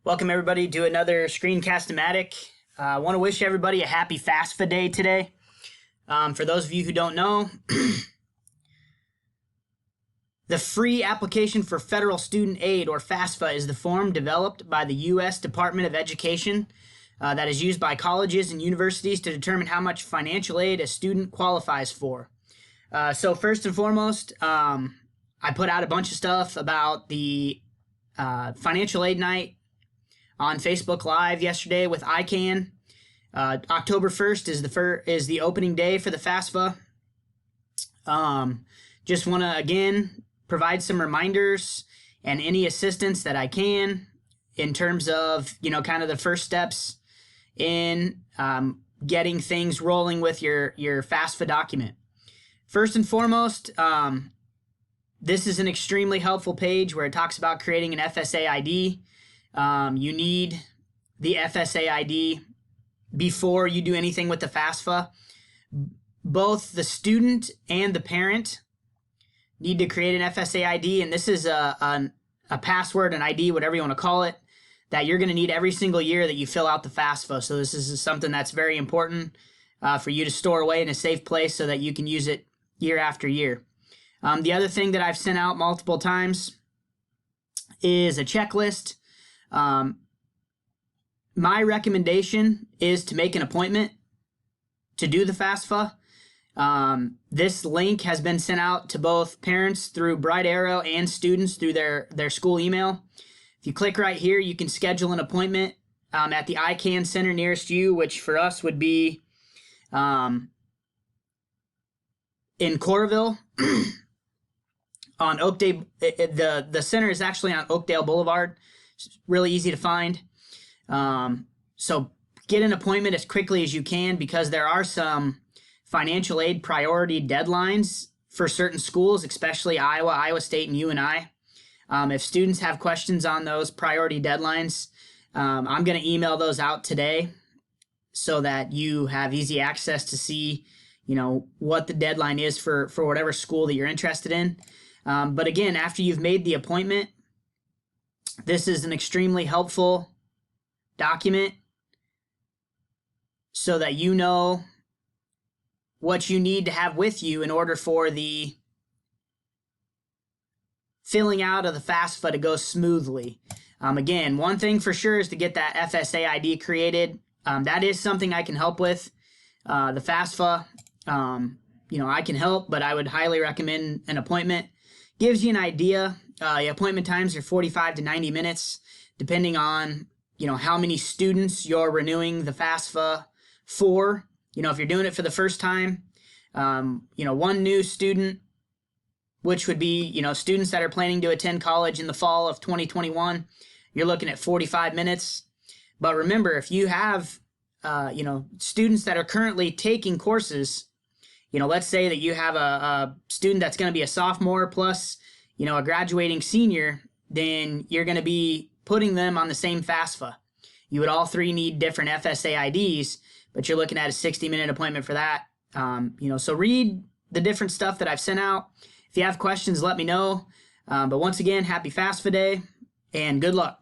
Welcome everybody to another Screencast-O-Matic. I want to wish everybody a happy FAFSA day today. For those of you who don't know, the free application for federal student aid, or FAFSA, is the form developed by the U.S. Department of Education that is used by colleges and universities to determine how much financial aid a student qualifies for. So first and foremost, I put out a bunch of stuff about the financial aid night on Facebook Live yesterday with ICANN. October 1st is the opening day for the FAFSA. Just want to, again, provide some reminders and any assistance that I can in terms of, kind of the first steps in getting things rolling with your FAFSA document. First and foremost, this is an extremely helpful page where it talks about creating an FSA ID. You need the FSA ID before you do anything with the FAFSA. Both the student and the parent need to create an FSA ID, and this is a password, an ID, whatever you want to call it, that you're going to need every single year that you fill out the FAFSA. So this is something that's very important for you to store away in a safe place so that you can use it year after year. The other thing that I've sent out multiple times is a checklist. My recommendation is to make an appointment to do the FAFSA. This link has been sent out to both parents through Bright Arrow and students through their school email. If you click right here, you can schedule an appointment at the ICANN center nearest you, which for us would be in Coralville on Oakdale. The center is actually on Oakdale Boulevard. It's really easy to find. So get an appointment as quickly as you can, because there are some financial aid priority deadlines for certain schools, especially Iowa, Iowa State, and UNI. If students have questions on those priority deadlines, I'm going to email those out today so that you have easy access to see, what the deadline is for whatever school that you're interested in. But again, after you've made the appointment, this is an extremely helpful document so that you know what you need to have with you in order for the filling out of the FAFSA to go smoothly. Again, one thing for sure is to get that FSA ID created. That is something I can help with. The FAFSA, I can help, but I would highly recommend an appointment. Gives you an idea. The appointment times are 45 to 90 minutes, depending on, how many students you're renewing the FAFSA for. If you're doing it for the first time, one new student, which would be, students that are planning to attend college in the fall of 2021, you're looking at 45 minutes. But remember, if you have, students that are currently taking courses, let's say that you have a student that's going to be a sophomore plus, a graduating senior, then you're going to be putting them on the same FAFSA. You would all three need different FSA IDs, but you're looking at a 60-minute appointment for that. So read the different stuff that I've sent out. If you have questions, let me know. But once again, happy FAFSA day and good luck.